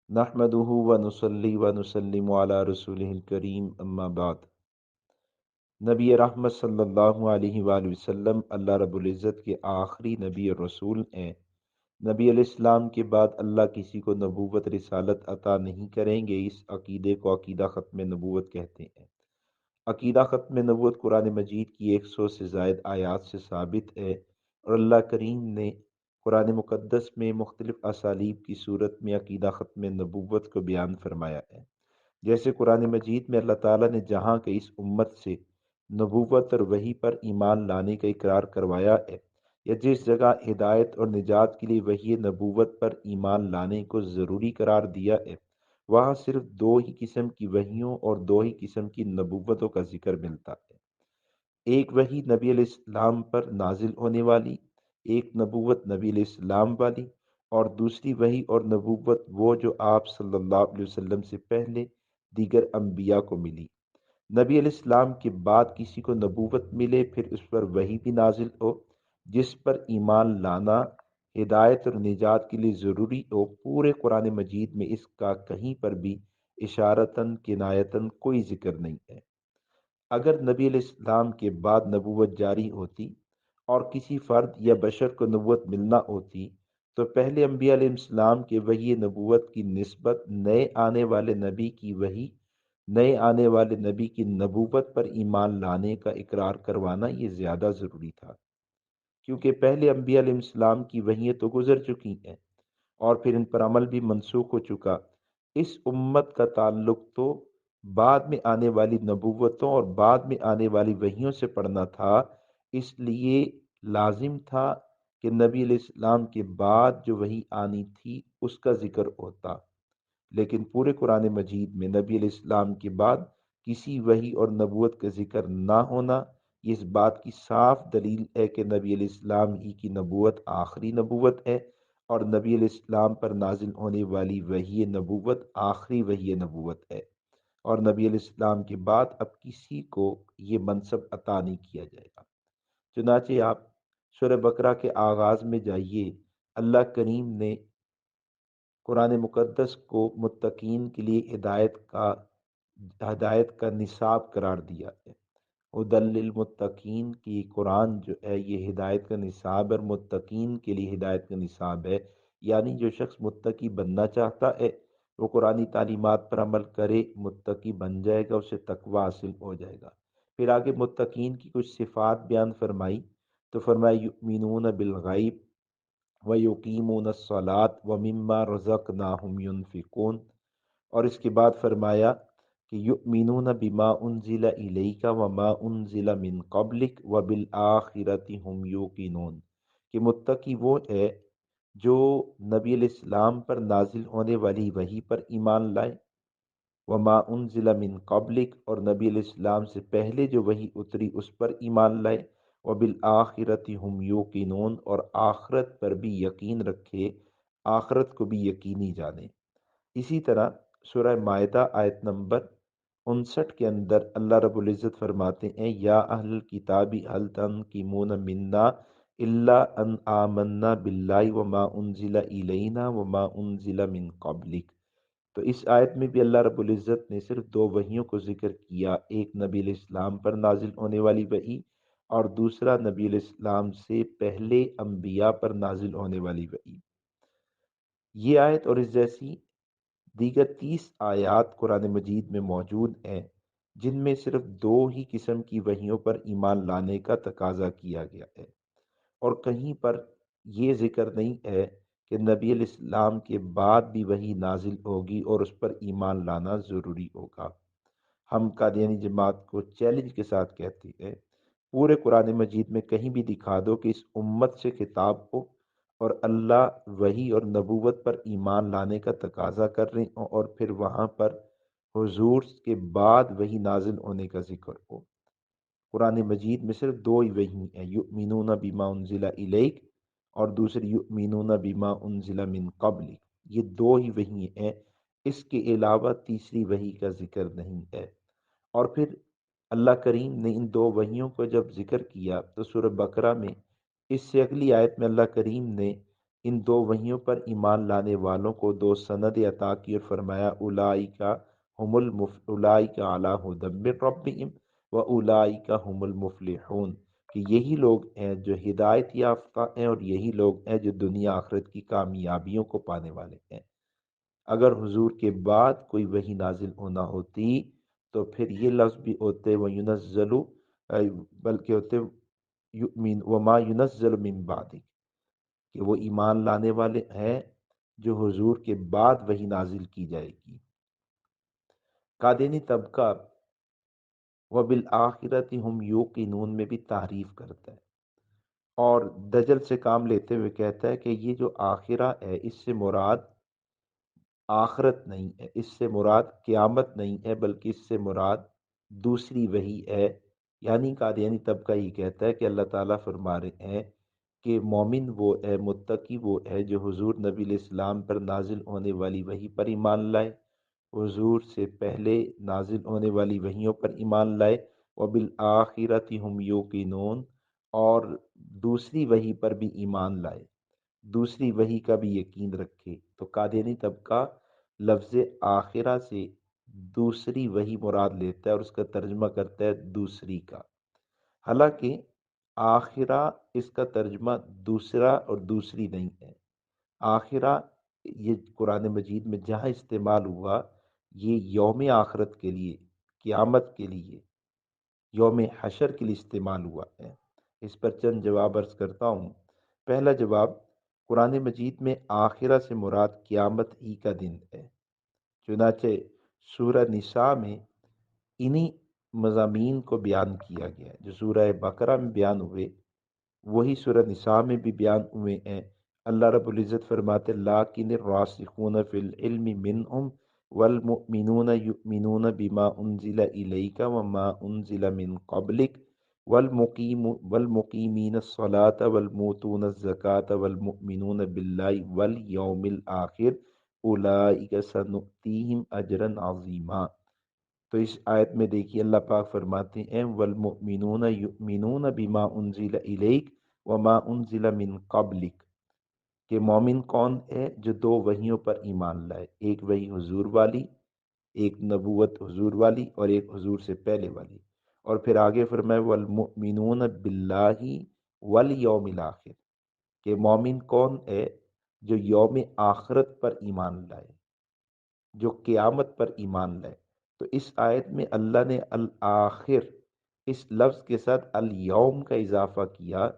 نحمدہ و نصلی و نسلم علی رسولہ الکریم اما بعد۔ نبی رحمت صلی اللہ علیہ وآلہ وسلم اللہ رب العزت کے آخری نبی اور رسول ہیں۔ نبی علیہ السلام کے بعد اللہ کسی کو نبوت رسالت عطا نہیں کریں گے۔ اس عقیدے کو عقیدہ ختم نبوت کہتے ہیں۔ عقیدہ ختم نبوت قرآن مجید کی 100 سے زائد آیات سے ثابت ہے، اور اللہ کریم نے قرآن مقدس میں مختلف اسالیب کی صورت میں عقیدہ ختم نبوت کو بیان فرمایا ہے۔ جیسے قرآن مجید میں اللہ تعالیٰ نے جہاں کہ اس امت سے نبوت اور وحی پر ایمان لانے کا اقرار کروایا ہے، یا جس جگہ ہدایت اور نجات کے لیے وحی نبوت پر ایمان لانے کو ضروری قرار دیا ہے، وہاں صرف دو ہی قسم کی وحیوں اور دو ہی قسم کی نبوتوں کا ذکر ملتا ہے۔ ایک وحی نبی علیہ السلام پر نازل ہونے والی، ایک نبوت نبی علیہ السلام والی، اور دوسری وحی اور نبوت وہ جو آپ صلی اللہ علیہ وسلم سے پہلے دیگر انبیاء کو ملی۔ نبی علیہ السلام کے بعد کسی کو نبوت ملے، پھر اس پر وحی بھی نازل ہو، جس پر ایمان لانا ہدایت اور نجات کے لیے ضروری ہو، پورے قرآن مجید میں اس کا کہیں پر بھی اشارتاً کنایتاً کوئی ذکر نہیں ہے۔ اگر نبی علیہ السلام کے بعد نبوت جاری ہوتی اور کسی فرد یا بشر کو نبوت ملنا ہوتی، تو پہلے انبیاء علیہ السلام کے وحی نبوت کی نسبت نئے آنے والے نبی کی وحی، نئے آنے والے نبی کی نبوت پر ایمان لانے کا اقرار کروانا یہ زیادہ ضروری تھا، کیونکہ پہلے انبیاء علیہ السلام کی وحییں تو گزر چکی ہیں، اور پھر ان پر عمل بھی منسوخ ہو چکا۔ اس امت کا تعلق تو بعد میں آنے والی نبوتوں اور بعد میں آنے والی وحیوں سے پڑھنا تھا، اس لیے لازم تھا کہ نبی علیہ السلام کے بعد جو وحی آنی تھی اس کا ذکر ہوتا، لیکن پورے قرآن مجید میں نبی علیہ السلام کے بعد کسی وحی اور نبوت کا ذکر نہ ہونا، یہ اس بات کی صاف دلیل ہے کہ نبی علیہ السلام ہی کی نبوت آخری نبوت ہے، اور نبی علیہ السلام پر نازل ہونے والی وحی نبوت آخری وحی نبوت ہے، اور نبی علیہ السلام کے بعد اب کسی کو یہ منصب عطا نہیں کیا جائے گا۔ چنانچہ آپ سورہ بقرہ کے آغاز میں جائیے، اللہ کریم نے قرآن مقدس کو متقین کے لیے ہدایت کا نصاب قرار دیا ہے۔ ہدی للمتقین کی قرآن جو ہے یہ ہدایت کا نصاب اور متقین کے لیے ہدایت کا نصاب ہے، یعنی جو شخص متقی بننا چاہتا ہے وہ قرآنی تعلیمات پر عمل کرے، متقی بن جائے گا، اسے تقوی حاصل ہو جائے گا۔ پھر آگے متقین کی کچھ صفات بیان فرمائی، تو فرمایا یؤمنون بالغیب وَيُقِيمُونَ الصَّلَاةَ وَمِمَّا رَزَقْنَاهُمْ يُنْفِقُونَ، اور اس کے بعد فرمایا کہ یؤمنون بما انزل الیک وما انزل من قبلک وبالآخرۃ هم یوقنون، کہ متقی وہ ہے جو نبی علیہ السلام پر نازل ہونے والی وحی پر ایمان لائے، وما انزل من قبلک، اور نبی علیہ السلام سے پہلے جو وحی اتری اس پر ایمان لائے، وبالآخرۃ هم یوقنون، اور آخرت پر بھی یقین رکھے، آخرت کو بھی یقینی جانے۔ اسی طرح سورہ مائدہ آیت نمبر 59 کے اندر اللہ رب العزت فرماتے ہیں، یا اہل الکتاب هل تنقمون منا الا ان آمنا باللہ وما انزل الینا وما انزل من قبلک۔ تو اس آیت میں بھی اللہ رب العزت نے صرف دو وحیوں کو ذکر کیا، ایک نبی علیہ السلام پر نازل ہونے والی وحی، اور دوسرا نبی علیہ السلام سے پہلے انبیاء پر نازل ہونے والی وحی۔ یہ آیت اور اس جیسی دیگر 30 آیات قرآن مجید میں موجود ہیں، جن میں صرف دو ہی قسم کی وحیوں پر ایمان لانے کا تقاضا کیا گیا ہے، اور کہیں پر یہ ذکر نہیں ہے کہ نبی علیہ السلام کے بعد بھی وحی نازل ہوگی اور اس پر ایمان لانا ضروری ہوگا۔ ہم قادیانی جماعت کو چیلنج کے ساتھ کہتے ہیں، پورے قرآن مجید میں کہیں بھی دکھا دو کہ اس امت سے خطاب ہو اور اللہ وحی اور نبوت پر ایمان لانے کا تقاضا کر رہے ہوں، اور پھر وہاں پر حضور کے بعد وحی نازل ہونے کا ذکر ہو۔ قرآن مجید میں صرف دو ہی وحی ہیں، یؤمنون بما انزل الیک اور دوسری یؤمنون بما انزل من قبلک، یہ دو ہی وحی ہیں، اس کے علاوہ تیسری وحی کا ذکر نہیں ہے۔ اور پھر اللہ کریم نے ان دو وحیوں کو جب ذکر کیا تو سورہ بقرہ میں اس سے اگلی آیت میں اللہ کریم نے ان دو وحیوں پر ایمان لانے والوں کو دو سند عطا کی اور فرمایا اولئک علی ھدی من ربہم و اولئک ھم المفلحون، کہ یہی لوگ ہیں جو ہدایت یافتہ ہیں اور یہی لوگ ہیں جو دنیا آخرت کی کامیابیوں کو پانے والے ہیں۔ اگر حضور کے بعد کوئی وحی نازل ہونا ہوتی تو پھر یہ لفظ بھی ہوتے وَيُنَزَّلُ، بلکہ ہوتے یؤمن وما ينزل من بعد، کہ وہ ایمان لانے والے ہیں جو حضور کے بعد وحی نازل کی جائے گی۔ قادینی طبقہ وَبِالْآخِرَةِ هُمْ يُوقِنُونَ میں بھی تعریف کرتا ہے اور دجل سے کام لیتے ہوئے کہتا ہے کہ یہ جو آخرہ ہے اس سے مراد آخرت نہیں ہے، اس سے مراد قیامت نہیں ہے، بلکہ اس سے مراد دوسری وحی ہے۔ یعنی قادیانی طبقہ یہ کہتا ہے کہ اللہ تعالیٰ فرما رہے ہیں کہ مومن وہ ہے، متقی وہ ہے جو حضور نبی علیہ السلام پر نازل ہونے والی وحی پر ایمان لائے، حضور سے پہلے نازل ہونے والی وحیوں پر ایمان لائے، وبالآخرۃ ہم یوقنون، اور دوسری وحی پر بھی ایمان لائے، دوسری وحی کا بھی یقین رکھے۔ تو قادیانی طبقہ لفظ آخرہ سے دوسری وحی مراد لیتا ہے اور اس کا ترجمہ کرتا ہے دوسری کا، حالانکہ آخرہ اس کا ترجمہ دوسرا اور دوسری نہیں ہے۔ آخرہ یہ قرآن مجید میں جہاں استعمال ہوا یہ یوم آخرت کے لیے، قیامت کے لیے، یوم حشر کے لیے استعمال ہوا ہے۔ اس پر چند جواب عرض کرتا ہوں۔ پہلا جواب، قرآن مجید میں آخرہ سے مراد قیامت ہی کا دن ہے، چنانچہ سورہ نساء میں انہی مضامین کو بیان کیا گیا ہے جو سورہ بقرہ میں بیان ہوئے، وہی سورہ نساء میں بھی بیان ہوئے ہیں۔ اللہ رب العزت فرماتے لاکن الراسخون فی العلم منہم والمؤمنون یؤمنون بما انزل الیک وما انزل من قبلک والمقیمین الصلاة والموتون الزکاة والمؤمنون باللہ والیوم الآخر اولئک سنؤتیہم اجرا عظیما۔ تو اس آیت میں دیکھیے اللہ پاک فرماتے ہیں والمؤمنون یؤمنون بما انزل الیک وما انزل من قبلک، کہ مومن کون ہے جو دو وحیوں پر ایمان لائے، ایک وحی حضور والی، ایک نبوت حضور والی اور ایک حضور سے پہلے والی، اور پھر آگے فرمائے والمؤمنون باللہ والیوم الآخر، کہ مومن کون ہے جو یوم آخرت پر ایمان لائے، جو قیامت پر ایمان لائے۔ تو اس آیت میں اللہ نے الآخر اس لفظ کے ساتھ الیوم کا اضافہ کیا،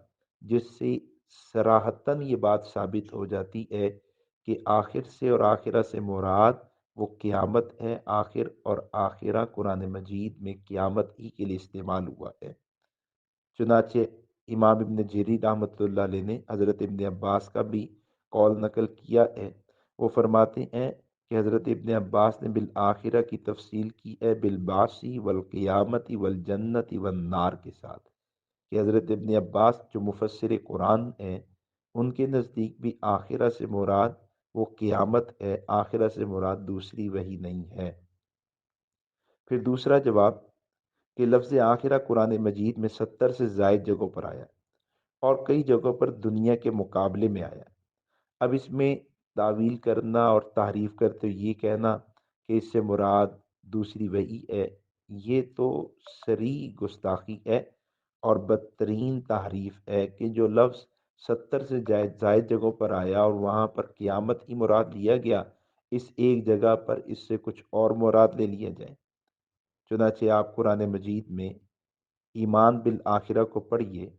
جس سے صراحتاً یہ بات ثابت ہو جاتی ہے کہ آخر سے اور آخرہ سے مراد وہ قیامت ہے۔ آخر اور آخرہ قرآن مجید میں قیامت ہی کے لیے استعمال ہوا ہے۔ چنانچہ امام ابن جریر رحمۃ اللہ علیہ نے حضرت ابن عباس کا بھی قول نقل کیا ہے، وہ فرماتے ہیں کہ حضرت ابن عباس نے بالآخرہ کی تفصیل کی ہے بالبعث والقیامت والجنت والنار کے ساتھ، کہ حضرت ابن عباس جو مفسر قرآن ہیں ان کے نزدیک بھی آخرہ سے مراد وہ قیامت ہے، آخرہ سے مراد دوسری وحی نہیں ہے۔ پھر دوسرا جواب کہ لفظ آخرہ قرآن مجید میں 70 سے زائد جگہوں پر آیا ہے اور کئی جگہوں پر دنیا کے مقابلے میں آیا ہے۔ اب اس میں تعویل کرنا اور تحریف کرتے ہوئے یہ کہنا کہ اس سے مراد دوسری وحی ہے، یہ تو صریح گستاخی ہے اور بدترین تحریف ہے کہ جو لفظ 70 سے زائد جگہوں پر آیا اور وہاں پر قیامت ہی مراد لیا گیا، اس ایک جگہ پر اس سے کچھ اور مراد لے لیا جائے۔ چنانچہ آپ قرآن مجید میں ایمان بالآخرہ کو پڑھیے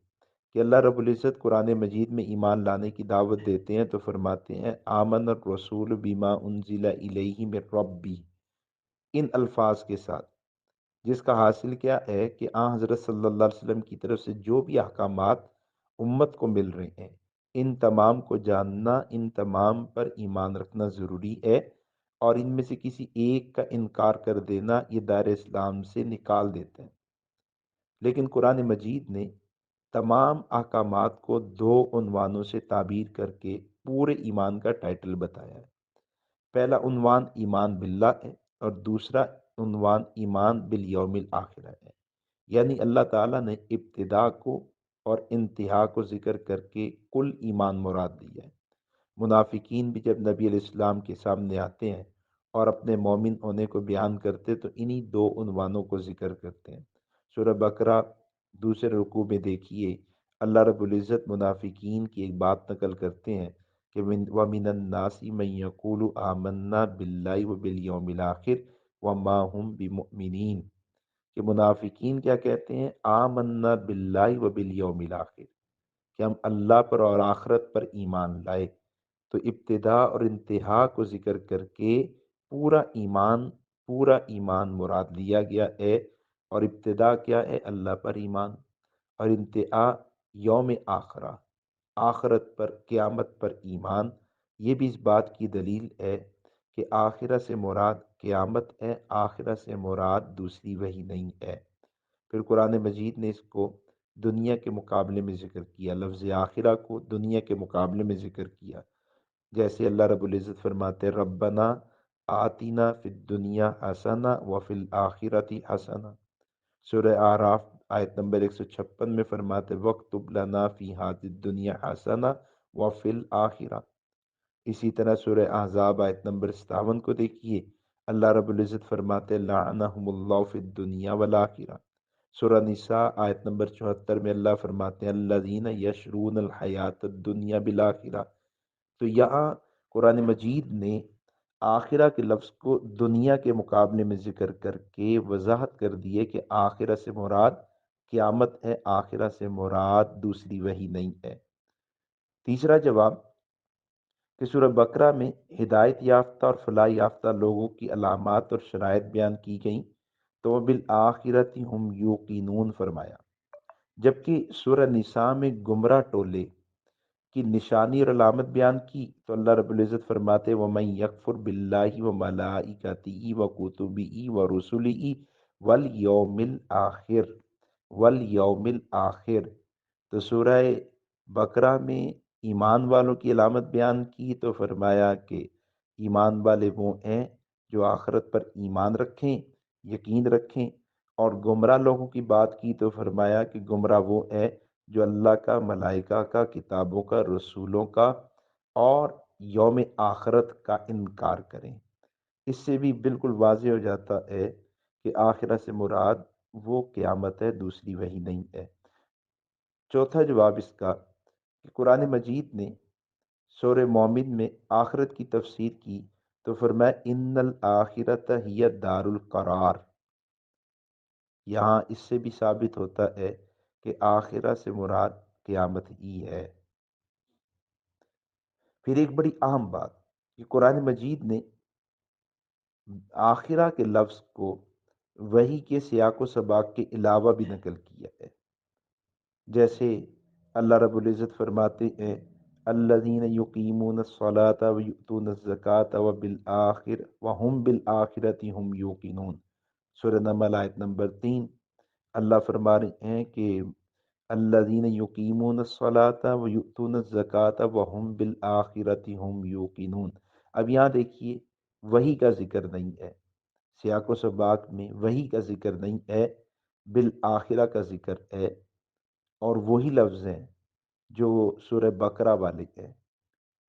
کہ اللہ رب العزت قرآن مجید میں ایمان لانے کی دعوت دیتے ہیں تو فرماتے ہیں آمن الرسول بما انزل الیہ من ربی، ان الفاظ کے ساتھ، جس کا حاصل کیا ہے کہ حضرت صلی اللہ علیہ وسلم کی طرف سے جو بھی احکامات امت کو مل رہے ہیں ان تمام کو جاننا، ان تمام پر ایمان رکھنا ضروری ہے، اور ان میں سے کسی ایک کا انکار کر دینا یہ دائرہ اسلام سے نکال دیتا ہے۔ لیکن قرآن مجید نے تمام احکامات کو دو عنوانوں سے تعبیر کر کے پورے ایمان کا ٹائٹل بتایا ہے۔ پہلا عنوان ایمان باللہ ہے اور دوسرا عنوان ایمان بالیوم الآخرہ ہے، یعنی اللہ تعالیٰ نے ابتدا کو اور انتہا کو ذکر کر کے کل ایمان مراد دیا ہے۔ منافقین بھی جب نبی علیہ السلام کے سامنے آتے ہیں اور اپنے مومن ہونے کو بیان کرتے تو انہی دو عنوانوں کو ذکر کرتے ہیں۔ سورہ بقرہ دوسرے رکوع میں دیکھیے اللہ رب العزت منافقین کی ایک بات نقل کرتے ہیں کہ وَمِنَ النَّاسِ مَن يَقُولُ آمَنَّا بِاللَّهِ وَبِالْيَوْمِ الْآخِرِ وَمَا هُم بِمُؤْمِنِينَ، کہ منافقین کیا کہتے ہیں؟ آمنا باللہ و بالیوم الآخر، کہ ہم اللہ پر اور آخرت پر ایمان لائے۔ تو ابتدا اور انتہا کو ذکر کر کے پورا ایمان مراد لیا گیا ہے، اور ابتدا کیا ہے؟ اللہ پر ایمان، اور انتہا یوم آخرہ، آخرت پر، قیامت پر ایمان۔ یہ بھی اس بات کی دلیل ہے کہ آخرہ سے مراد قیامت ہے، آخرہ سے مراد دوسری وحی نہیں ہے۔ پھر قرآن مجید نے اس کو دنیا کے مقابلے میں ذکر کیا، لفظ آخرہ کو دنیا کے مقابلے میں ذکر کیا، جیسے اللہ رب العزت فرماتے ربنا آتنا فی الدنیا حسنہ وفی الآخرۃ حسنہ۔ سورہ اعراف آیت نمبر 156 میں فرماتے وَاکْتُبْ لَنَا فِی هَذِهِ الدُّنْیَا حَسَنَةً وَفِی الْآخِرَةِ۔ اسی طرح سورہ احزاب آیت نمبر 57 کو دیکھیے، اللہ رب العزت فرماتے لعنہم اللہ فی الدنیا والآخرہ۔ سورہ نساء آیت نمبر 74 میں اللہ فرماتے ہیں الذین یشرون الحیات الدنیا بالآخرہ۔ تو یہاں قرآن مجید نے آخرہ کے لفظ کو دنیا کے مقابلے میں ذکر کر کے وضاحت کر دی ہے کہ آخرہ سے مراد قیامت ہے، آخرہ سے مراد دوسری وحی نہیں ہے۔ تیسرا جواب کہ سورہ بقرہ میں ہدایت یافتہ اور فلاح یافتہ لوگوں کی علامات اور شرائط بیان کی گئیں تو بالآخرۃ ہم یوقنون فرمایا، جبکہ سورہ نساء میں گمراہ ٹولے کی نشانی اور علامت بیان کی تو اللہ رب العزت فرماتے وَمَن يَكْفُرْ بِاللَّهِ وَمَلَائِكَتِهِ وَكُتُبِهِ وَرُسُلِهِ وَالْيَوْمِ الْآخِرِ۔ تو سورہ بقرہ میں ایمان والوں کی علامت بیان کی تو فرمایا کہ ایمان والے وہ ہیں جو آخرت پر ایمان رکھیں، یقین رکھیں، اور گمراہ لوگوں کی بات کی تو فرمایا کہ گمراہ وہ ہے جو اللہ کا، ملائکہ کا، کتابوں کا، رسولوں کا اور یوم آخرت کا انکار کریں۔ اس سے بھی بالکل واضح ہو جاتا ہے کہ آخرہ سے مراد وہ قیامت ہے، دوسری وحی نہیں ہے۔ چوتھا جواب اس کا کہ قرآن مجید نے سورہ مومن میں آخرت کی تفسیر کی تو فرمایا ان الآخرۃ ہی دار القرار۔ یہاں اس سے بھی ثابت ہوتا ہے کہ آخرہ سے مراد قیامت ہی ہے۔ پھر ایک بڑی اہم بات کہ قرآن مجید نے آخرہ کے لفظ کو وحی کے سیاق و سباق کے علاوہ بھی نقل کیا ہے، جیسے اللہ رب العزت فرماتے ہیں الذین یقیمون الصلاۃ ویؤتون الزکاۃ وہم بالآخرۃ ہم یوقنون۔ سورہ نمل آیت نمبر 3 اللہ فرما رہے ہیں کہ الذین یقیمون الصلاۃ ویؤتون الزکاۃ وہم بالآخرۃ ہم یوقنون۔ اب یہاں دیکھیے وحی کا ذکر نہیں ہے، سیاق و سباق میں وحی کا ذکر نہیں ہے، بالآخرہ کا ذکر ہے، اور وہی لفظ ہیں جو سورہ بقرہ والے ہیں۔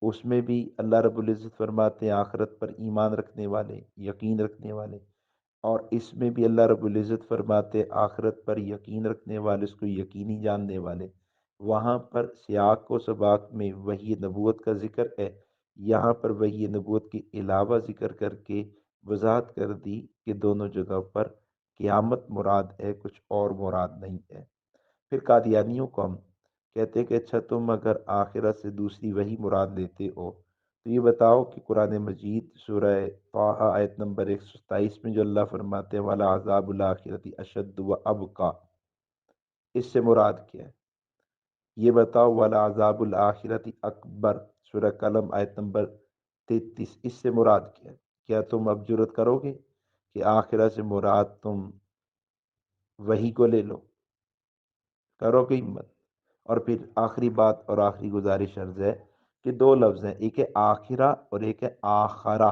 اس میں بھی اللہ رب العزت فرماتے ہیں آخرت پر ایمان رکھنے والے، یقین رکھنے والے، اور اس میں بھی اللہ رب العزت فرماتے آخرت پر یقین رکھنے والے، اس کو یقینی جاننے والے۔ وہاں پر سیاق و سباق میں وحی نبوت کا ذکر ہے، یہاں پر وحی نبوت کے علاوہ ذکر کر کے وضاحت کر دی کہ دونوں جگہ پر قیامت مراد ہے، کچھ اور مراد نہیں ہے۔ پھر قادیانیوں کو ہم کہتے کہ اچھا تم اگر آخرت سے دوسری وحی مراد لیتے ہو تو یہ بتاؤ کہ قرآن مجید سورہ طٰہٰ آیت نمبر 127 میں جو اللہ فرماتے ہیں وَلَعَذَابُ الْآخِرَةِ أَشَدُّ وَأَبْقَىٰ، اس سے مراد کیا ہے؟ یہ بتاؤ وَلَعَذَابُ الْآخِرَةِ أَكْبَرُ، سورہ قلم آیت نمبر 33، اس سے مراد کیا ہے؟ کیا تم اب جرت کرو گے کہ آخرت سے مراد تم وحی کو لے لو؟ کرو گے ہمت؟ اور پھر آخری بات اور آخری گزارش عرض ہے کہ دو لفظ ہیں، ایک ہے آخرہ اور ایک ہے آخرہ۔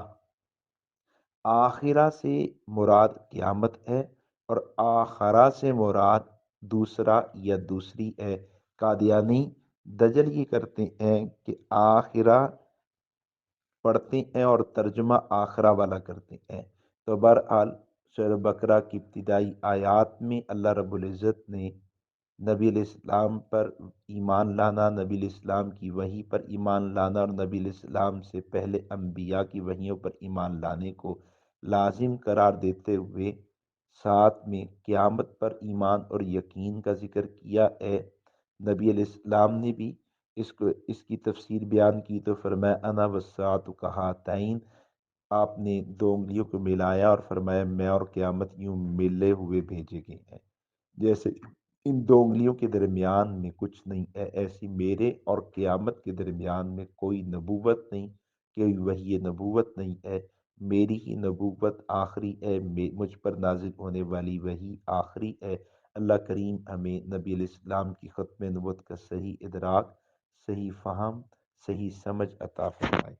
آخرہ سے مراد قیامت ہے اور آخرہ سے مراد دوسرا یا دوسری ہے۔ قادیانی دجل یہ کرتے ہیں کہ آخرہ پڑھتے ہیں اور ترجمہ آخرہ والا کرتے ہیں۔ تو بہرحال سورہ بقرہ کی ابتدائی آیات میں اللہ رب العزت نے نبی علیہ السلام پر ایمان لانا، نبی علیہ السلام کی وحی پر ایمان لانا اور نبی علیہ السلام سے پہلے انبیاء کی وحیوں پر ایمان لانے کو لازم قرار دیتے ہوئے ساتھ میں قیامت پر ایمان اور یقین کا ذکر کیا ہے۔ نبی علیہ السلام نے بھی اس کی تفسیر بیان کی تو فرمایا انا والساعۃ کہاتین، آپ نے دو انگلیوں کو ملایا اور فرمایا میں اور قیامت یوں ملے ہوئے بھیجے گئے ہیں، جیسے ان دو انگلیوں کے درمیان میں کچھ نہیں ہے، ایسی میرے اور قیامت کے درمیان میں کوئی نبوت نہیں، کوئی وحی نبوت نہیں ہے، میری ہی نبوت آخری ہے، مجھ پر نازل ہونے والی وحی آخری ہے۔ اللہ کریم ہمیں نبی علیہ السلام کی ختم نبوت کا صحیح ادراک، صحیح فہم، صحیح سمجھ عطا فرمائے۔